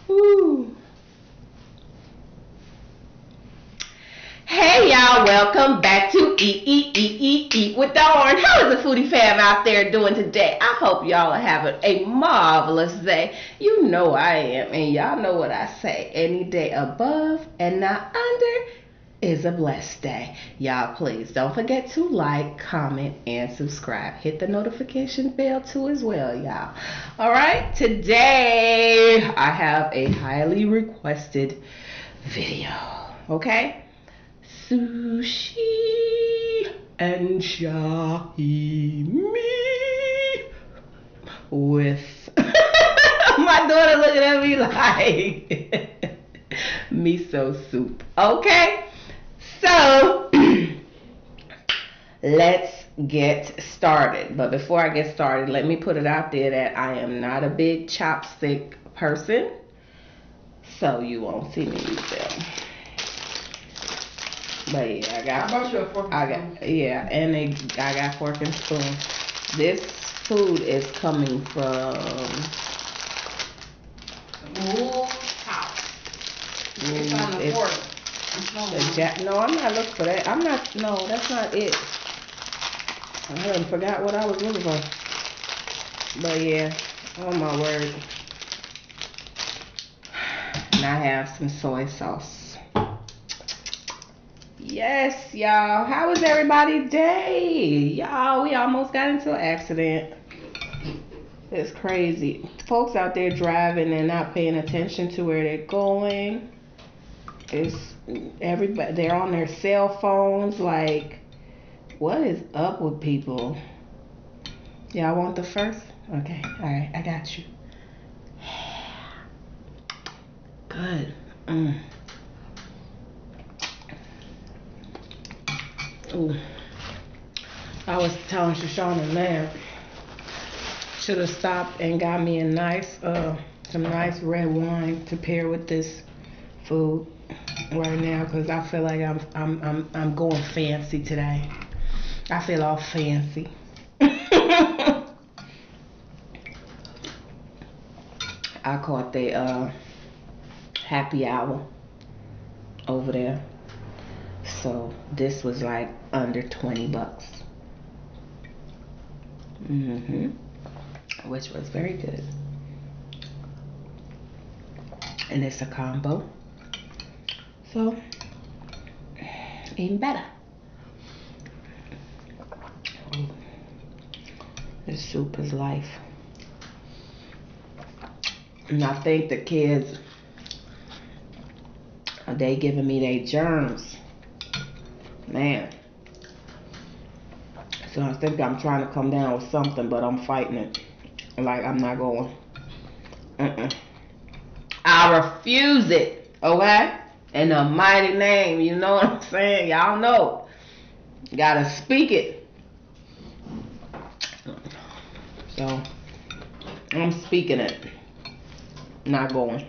Woo. Hey y'all, welcome back to Eat with Dawn. How is the foodie fam out there doing today? I hope y'all are having a marvelous day. You know I am, and y'all know what I say. Any day above and not under is a blessed day. Y'all please don't forget to like, comment, and subscribe. Hit the notification bell too as well, y'all. Alright, today I have a highly requested video. Okay? Sushi and sashimi with my daughter looking at me like miso soup. Okay, so let's get started. But before I get started, let me put it out there that I am not a big chopstick person, so you won't see me use them. But yeah, I bought you a fork and spoon. I got fork and spoon. This food is coming from house. It's on the fork. No, I'm not looking for that. No, that's not it. I hadn't forgot what I was looking for. But yeah, oh my word. And I have some soy sauce. Yes, y'all. How was everybody's day? Y'all, we almost got into an accident. It's crazy. Folks out there driving and not paying attention to where they're going. It's everybody, they're on their cell phones. Like, what is up with people? Y'all want the first? Okay, alright, I got you. Good. Ooh. I was telling Shoshana, man, should have stopped and got me a some nice red wine to pair with this food right now, because I feel like I'm going fancy today. I feel all fancy. I caught the happy hour over there. So this was like under 20 bucks. Which was very good. And it's a combo. So even better. Ooh. This soup is life. And I think the kids, they giving me their germs. Man. So I think I'm trying to come down with something, but I'm fighting it. Like, I'm not going. I refuse it. Okay? In the mighty name. You know what I'm saying? Y'all know. Gotta speak it. So, I'm speaking it. Not going.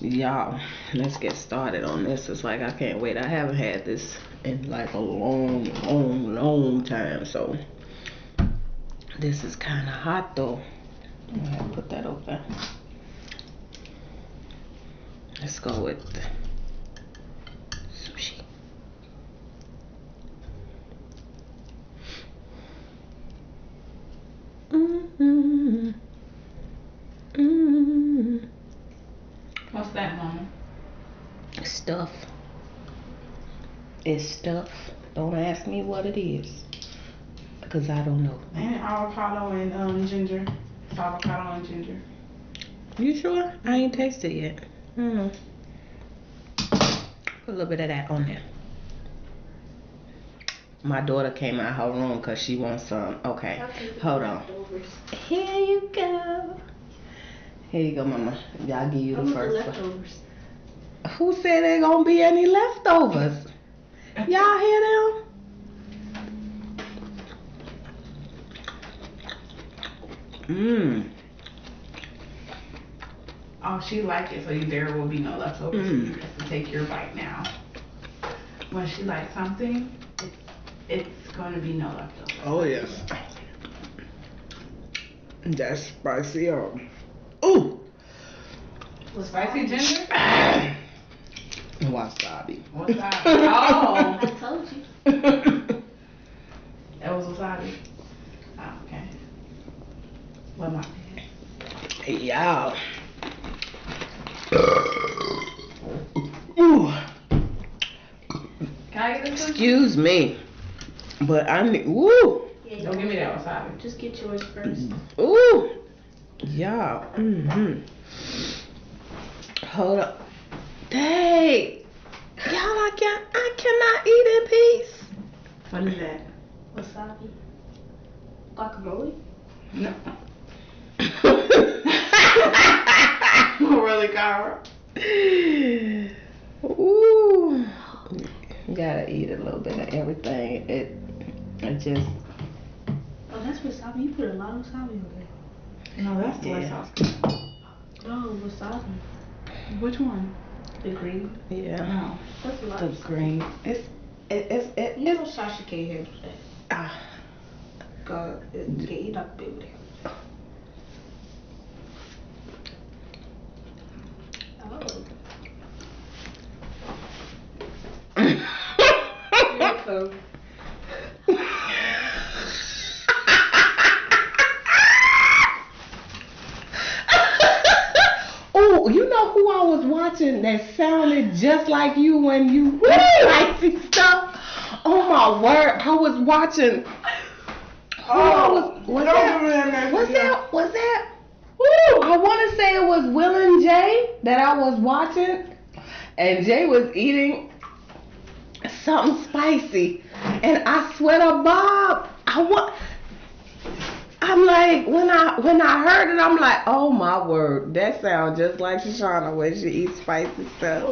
Y'all, let's get started on this. It's like I can't wait. I haven't had this in like a long time. So this is kind of hot though. I'm gonna put that over. Let's go with sushi. What's that, Mama? Stuff. It's stuff. Don't ask me what it is, because I don't know. And avocado and ginger. It's avocado and ginger. You sure? I ain't tasted it yet. Put a little bit of that on there. My daughter came out her room because she wants some. Okay, hold on. Here you go. Here you go, Mama. Y'all give you the first leftovers. Who said there gonna be any leftovers? Y'all hear them? Oh, she liked it, so there will be no leftovers. You have to take your bite now. When she likes something, it's going to be no leftovers. Oh, yes. That's spicy. Ooh. Was spicy ginger? Wasabi. Wasabi. Oh. I told you. That was wasabi. Oh, okay. What my bad. Yeah. Ooh. Can I get this? Excuse me, but I need. Woo. Yeah, Don't give me that wasabi. Just get yours first. Ooh. Yeah. Hold up. Dang. Y'all, I cannot eat in peace. What is that? Wasabi. Guacamole. No. Really, Cara? Ooh. Gotta eat a little bit of everything. It just. Oh, that's wasabi. You put a lot of wasabi on there. No, that's the white sauce. Oh, wasabi. Which one? The green. Yeah. No. That's a lot. The green. It's. You know Sasha can't handle that. Ah. God, you're not big with him. Oh. Oh, you know who I was watching that sounded just like you when you spicy stuff? Oh my word, I was watching. Was that? Ooh, I want to say it was Will and Jay that I was watching, and Jay was eating something spicy, and I swear to Bob, I'm like, when I heard it, I'm like, oh my word, that sounds just like Shoshana when she eats spicy stuff.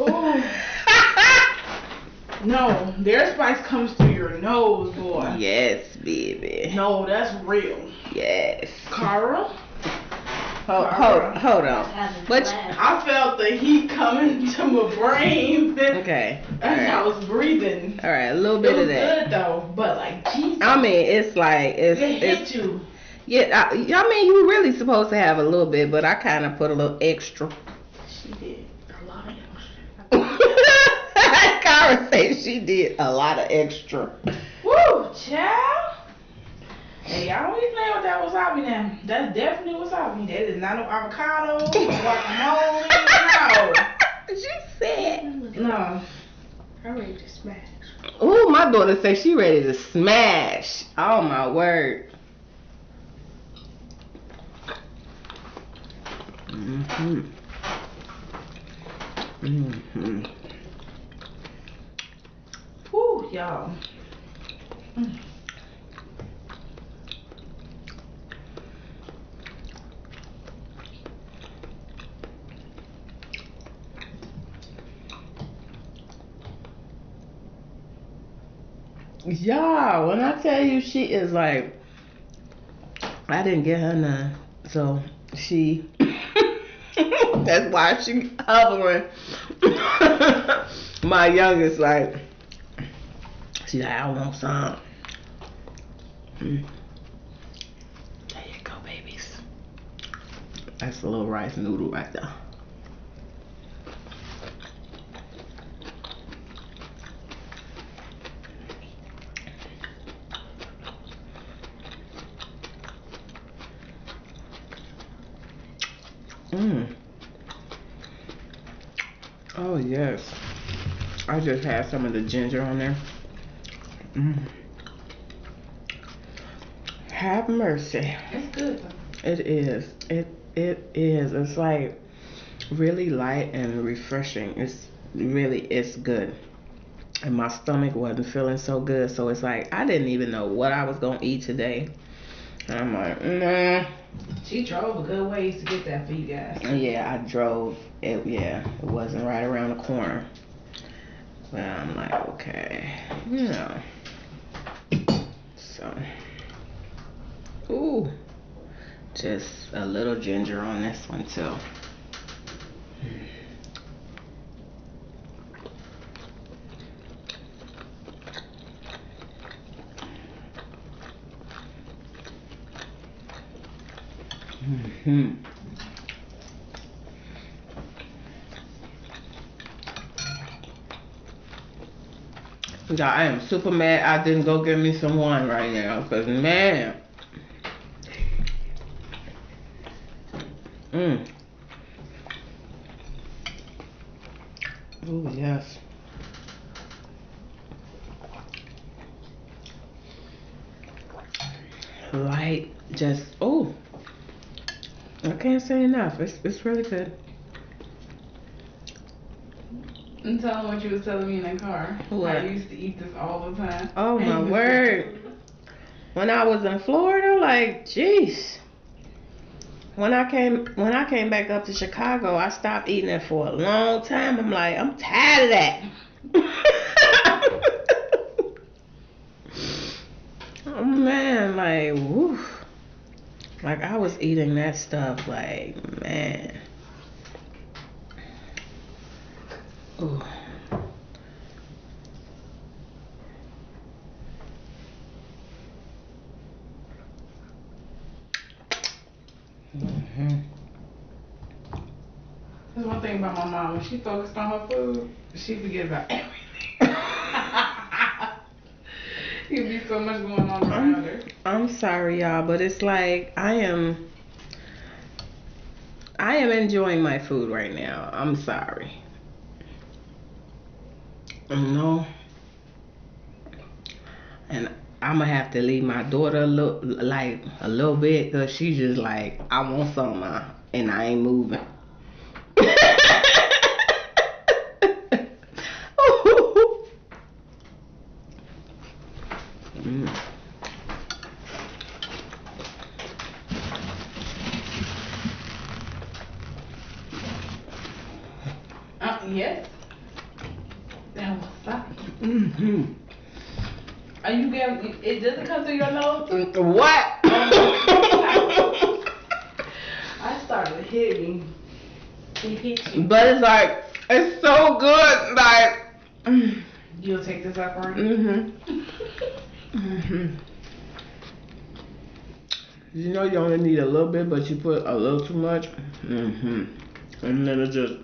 No, their spice comes through your nose, boy. Yes, baby. No, that's real. Yes. Cara? Hold on. But I felt the heat coming to my brain. Okay. As I was breathing. All right, a little It bit was of that. good though, but like Jesus. I mean, it's like it hit you. Yeah, I mean, you really supposed to have a little bit, but I kind of put a little extra. She did a lot of extra. Cara said she did a lot of extra. Woo, child. Hey, y'all don't be playing with that wasabi now. That's definitely wasabi. That is not no avocado, no guacamole, no. She said. No. I'm ready to smash. Ooh, my daughter said she ready to smash. Oh my word. Woo, y'all. Yeah, when I tell you she is like, I didn't get her none, so she. That's why she hovering. My youngest like, she's like, I want some. There you go, babies. That's a little rice noodle right there. Oh yes. I just had some of the ginger on there. Have mercy. It's good though. It is. It is. It's like really light and refreshing. It's good. And my stomach wasn't feeling so good, so it's like I didn't even know what I was gonna eat today. And I'm like, nah. She drove a good ways to get that for you guys. Yeah, I drove. It wasn't right around the corner. But I'm like, okay, So, ooh, just a little ginger on this one too. Yeah, I am super mad I didn't go get me some wine right now, cause man. Oh yes. Light, just I can't say enough. It's really good. And tell them what you was telling me in that car. What? I used to eat this all the time. Oh my word. When I was in Florida, like, jeez. When I came back up to Chicago, I stopped eating it for a long time. I'm like, I'm tired of that. Oh man, like, woo. Like I was eating that stuff, like, man. Ooh. That's one thing about my mom. When she focused on her food, she forget about everything. There'd be so much going on around her. I'm sorry, y'all, but it's like I am enjoying my food right now. I'm sorry. No. And I'm gonna have to leave my daughter a little bit, because she's just like, I want some, and I ain't moving. Yes. That was fine. Are you getting it? Doesn't come through your nose? What? I started hitting. He hit you. But it's like, it's so good. Like, You'll take this up, right? You know you only need a little bit, but you put a little too much. And then it just,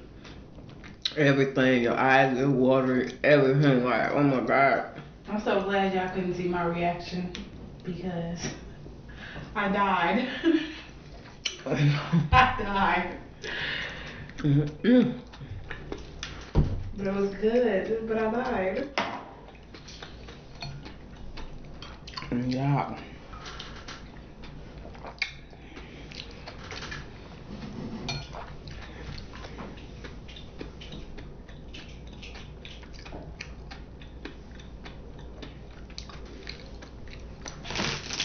everything, your eyes get watery, everything, like, oh my God. I'm so glad y'all couldn't see my reaction, because I died. I died. But it was good, but I died. Yeah.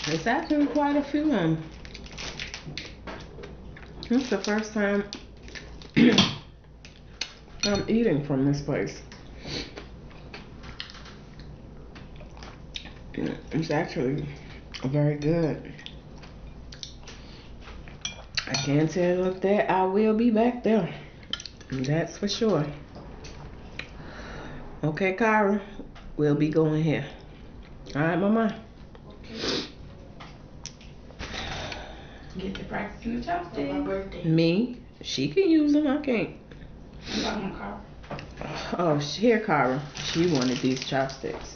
It's actually quite a few. It's the first time I'm eating from this place. It's actually very good. I can tell that I will be back there. That's for sure. Okay, Kyra, we'll be going here. All right, Mama. Get to practicing the chopsticks. On my birthday. Me? She can use them. I can't. I'm talking to Carl. Oh, here, Kyra. She wanted these chopsticks.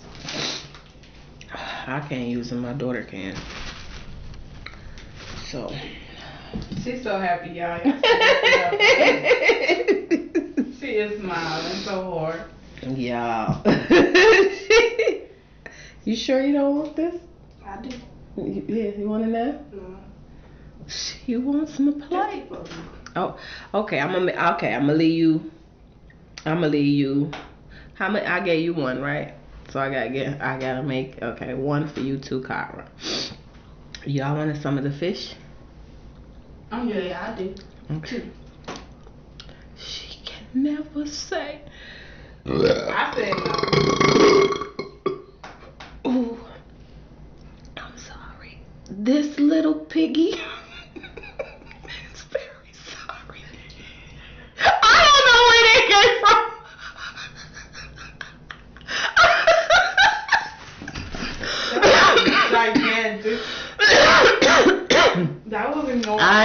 I can't use them. My daughter can. So. She's so happy, y'all. She is smiling so hard. Yeah. You sure you don't want this? I do. Yeah, you want it now? She wants my plate. Oh, okay. I'm gonna leave you. How many? I gave you one, right? So I gotta make, okay, one for you too, Kyra. Y'all wanted some of the fish? Yeah, I do. Okay. She can never say. I said no. Ooh, I'm sorry. This little piggy is very sorry. I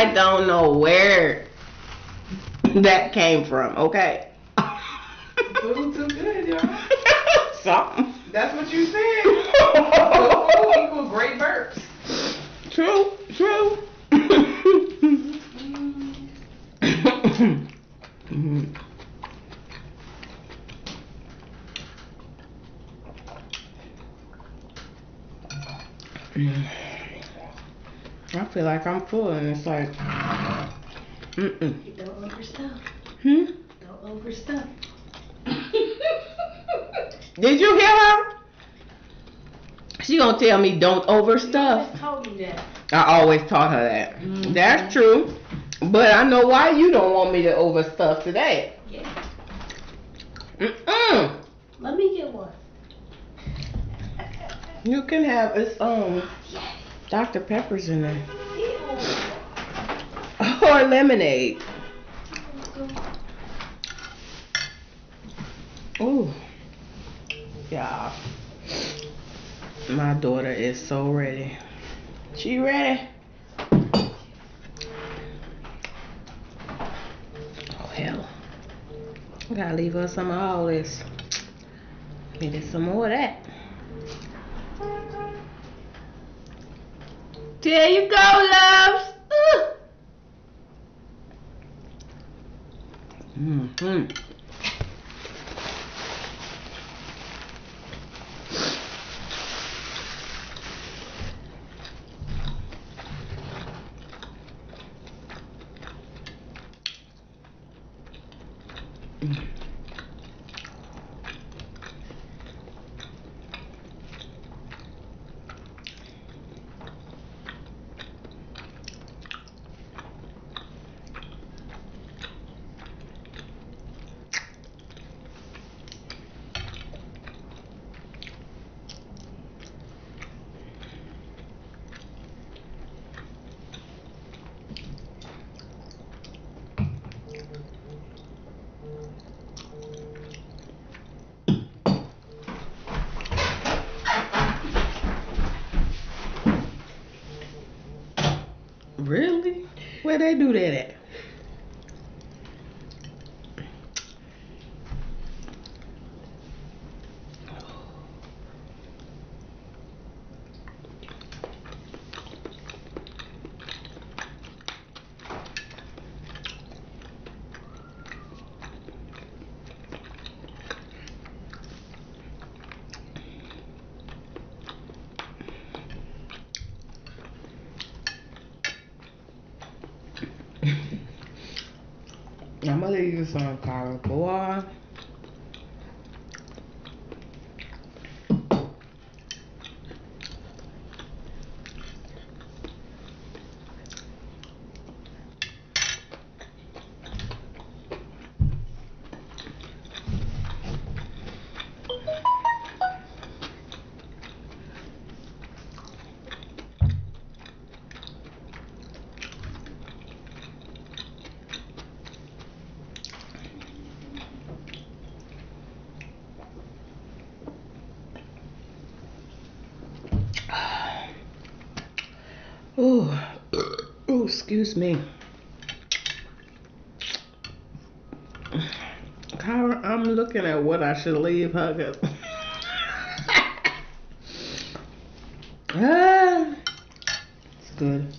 I don't know where that came from, okay? Food too good, y'all. Something. That's what you said. Good food equals great burps. True, true. I feel like I'm full and it's like, Don't overstuff. Don't overstuff. Did you hear her? She gonna tell me don't overstuff. You told me that. I always taught her that. That's true. But I know why you don't want me to overstuff today. Yeah. Mm-mm. Let me get one. You can have its Dr. Pepper's in there. Or lemonade. Ooh. Yeah. My daughter is so ready. She ready? Oh hell. I gotta leave her some of all this. Needed some more of that. There you go, loves. Mm-hmm. Really? Where they do that at? I'm gonna leave you some, Cara, boy. Ooh, ooh, excuse me. Cara, I'm looking at what I should leave her. 'Cause it's good.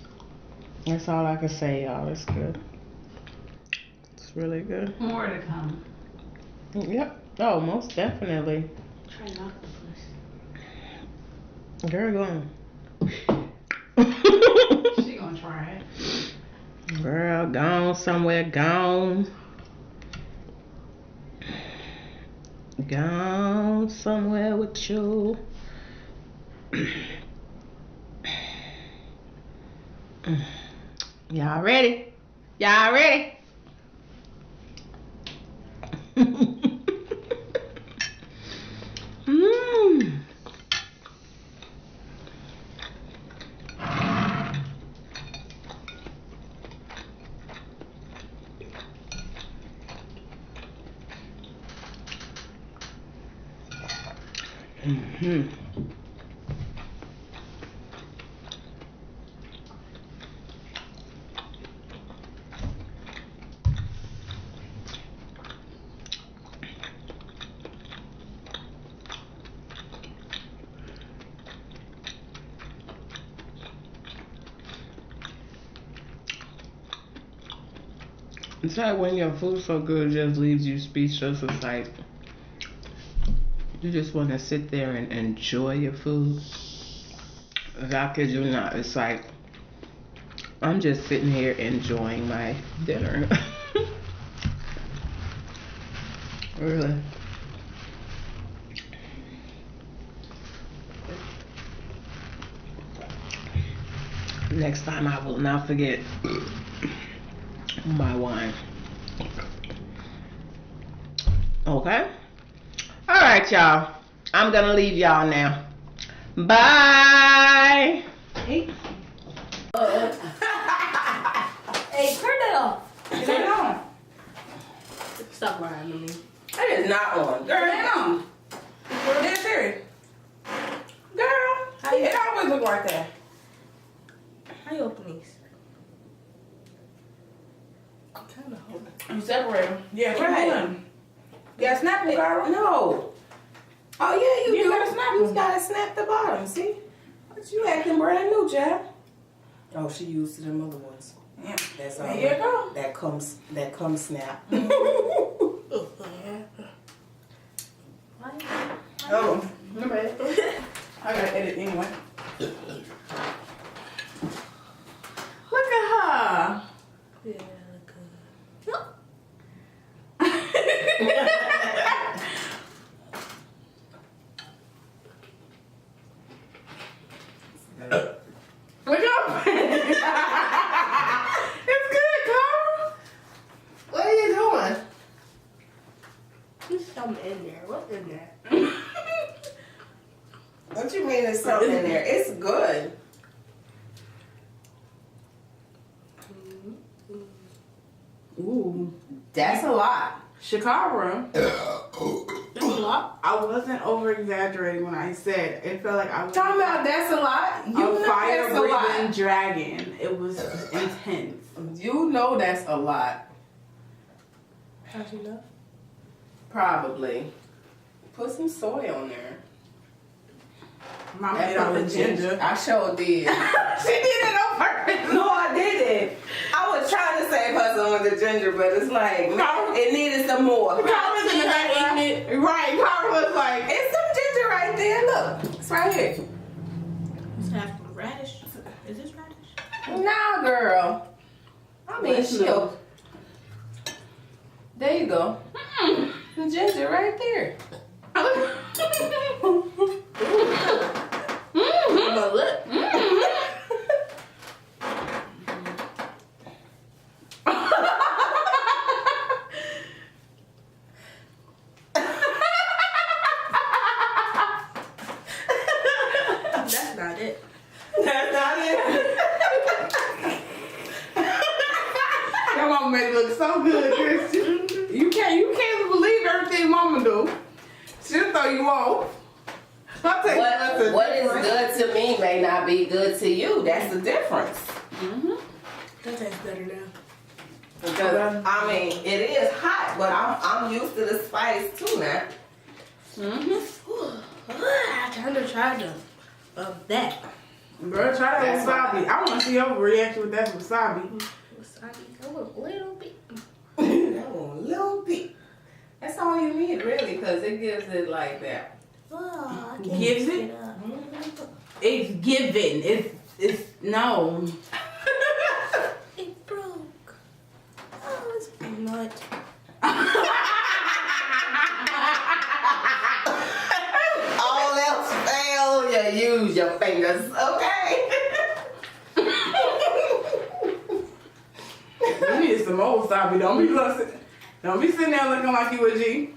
That's all I can say, y'all. It's good. It's really good. More to come. Yep. Oh, most definitely. Try an octopus. Girl, go on. She gonna try it. Girl, gone somewhere, gone. Gone somewhere with you. Y'all ready? Y'all ready? Mmm. Mm-hmm. It's like when your food's so good, it just leaves you speechless. It's like you just want to sit there and enjoy your food. I kid you not. It's like I'm just sitting here enjoying my dinner. Really. Next time I will not forget my wine. Okay? Alright, y'all. I'm gonna leave y'all now. Bye! Hey. Hey, turn that off. Is that on? Stop lying to me. That is not on. Girl, it on. Dead serious. Girl, it always look like that. How you open these? I'm kind of holding. You separate them. Yeah, keep Right. them. You gotta snap them, Carl. No. Oh, yeah, you do. gotta snap You them. gotta snap the bottom, see? But you acting brand new, Jack. Oh, she used to them other ones. Yeah. That's There you go. That comes snap. Oh, my bad. I gotta edit anyway. Look at her. Yeah, good. Look up. It's good, Carl. What are you doing? There's something in there. What's in there? What you mean there's something in there? It's good. Ooh. That's a lot. Shakara. There's a lot. I wasn't over exaggerating when I said it felt like I was Talking about that's a lot. You a know fire that's a lot. breathing dragon. It was intense. You know that's a lot. How'd you know? Probably. Put some soy on there. Mama That's ate all not the ginger. I sure did. She did it on purpose. No, I didn't. I was trying to save her some of the ginger, but it's like, no, it needed some more. Power was in the background. Right, Power was like, It's some ginger right there. Look, it's right here. It's half radish. Is this radish? Nah, girl. I mean, Let's she'll. There you go. The ginger right there. My lip. That's not it. That's not it. your mama made it look so good, Christian. You can't believe everything mama do. She'll throw you off. I'll tell you what's the What is difference. good to me may not be good to you. That's the difference. That tastes better now. Because I mean, it is hot, but I'm used to the spice too now. Time to try that. Bro, try that That's wasabi. I want to see your reaction with that wasabi. Wasabi, a little bit. That one, a little bit. That's all you need, really, because it gives it like that. Oh, I can't Gives pick it? up. It's given. It's no. It broke. Oh, it's not. All else fail, you use your fingers, okay? You need some more wasabi. Don't be sitting there looking like you a G.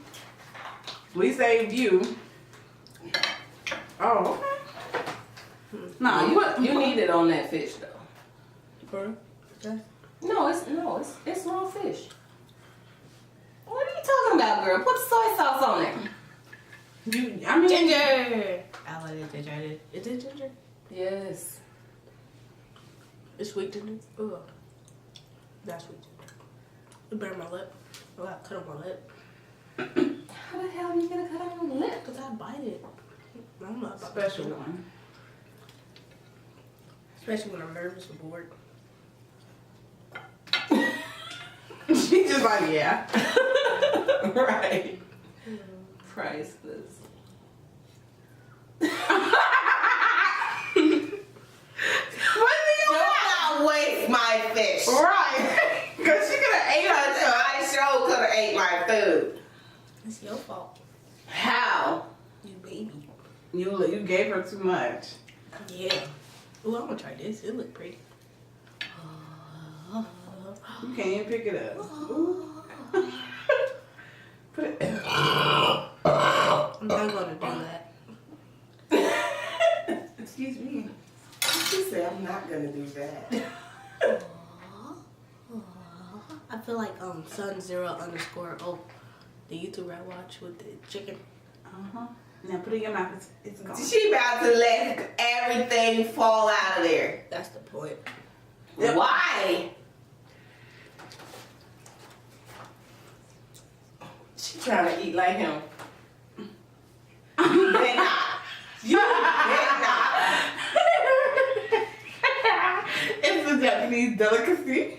We saved you. Oh, okay. Nah, You need it on that fish though. Okay. No, it's raw fish. What are you talking about, girl? Put soy sauce on it. I mean, Ginger. I like it ginger. Is it ginger? Yes. It's sweet ginger. Ugh. That's sweet ginger. It burned my lip. Oh, I cut off my lip. How the hell are you gonna cut out your lip? Because I bite it. I'm not special one. Especially when I'm nervous or bored. She just like, yeah. Right. Priceless. Do not waste my fish. Right. Because she could have ate her So I sure could have ate my food. It's your fault. How? You baby. You gave her too much. Yeah. Ooh, I'm gonna try this. It look pretty. You can't even pick it up. Ooh. Put it. I'm not gonna do that. Excuse me. She said I'm not gonna do that. I feel like Sun0_. The YouTuber I watch with the chicken. Now put it in your mouth. It's gone. She about to let everything fall out of there. That's the point. Yep. Why? She trying to eat like him. You better not. You better not. It's a Japanese delicacy.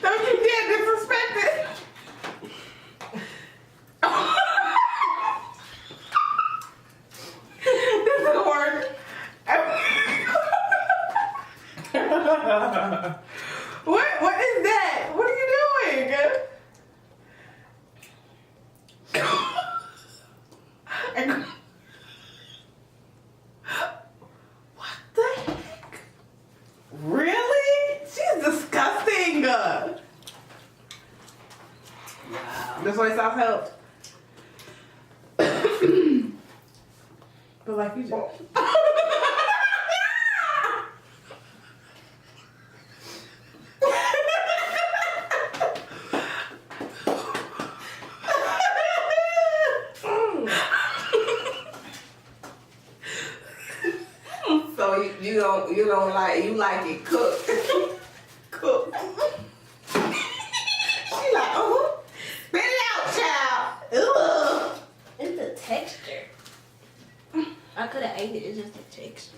Don't you dare disrespect it. This is work. What is that? What are you doing? What the heck? Really? She's disgusting. Wow. The soy sauce helped. But like you just. So you don't like, you like it cooked. Cooked. She like, spit it out, child. Ugh. It's the texture. I could have ate it. It's just the texture.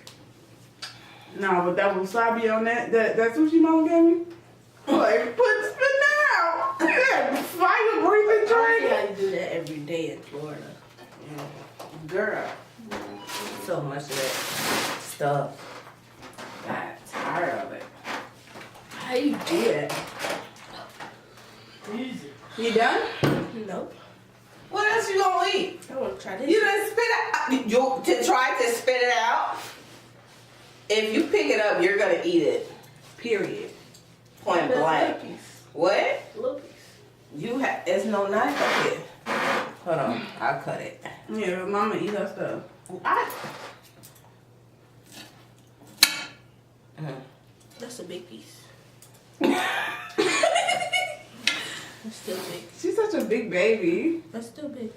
No, but that wasabi on that sushi mama gave me. Like, spit that out. Yeah, fire breathing I drink. to do that every day in Florida. Girl, so much of that stuff. I'm tired of it. How you do that? Easy. You done? Nope. What else you gonna eat? I want to try this. You done spit it out. You to try to spit it out. If you pick it up, you're gonna eat it. Period. Point blank. What? Look. You have? There's no knife up here. Hold on, I'll cut it. Yeah, but mama eat her stuff. That's a big piece. That's still big. She's such a big baby. That's still big.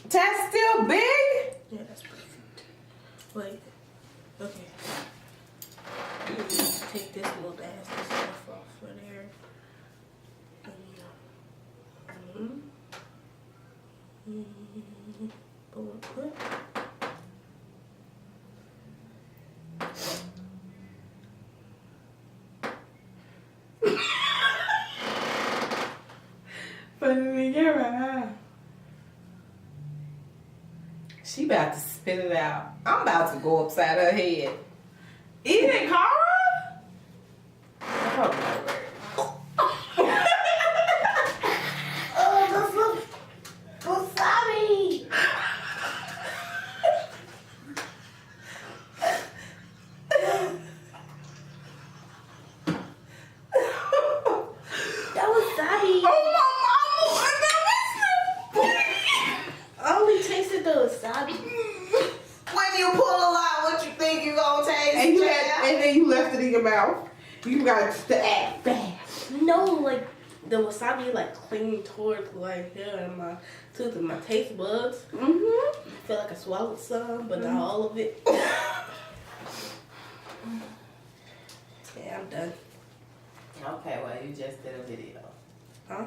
That's still big? Yeah, that's perfect. Wait. Okay. Take this little ass stuff off of there. What? Funny camera. She about to spit it out. I'm about to go upside her head. Eat it, Cara? Oh, that's wasabi. That was wasabi. Oh, my mama. I only tasted the wasabi. When you pull a lot, what you think you gonna taste? And you child? and then you left it in your mouth. You got to act fast. No, like the wasabi like clinging towards like here in my tooth and my taste buds. Mm-hmm. I feel like I swallowed some, but not all of it. Yeah, I'm done. Okay, well, you just did a video. Huh?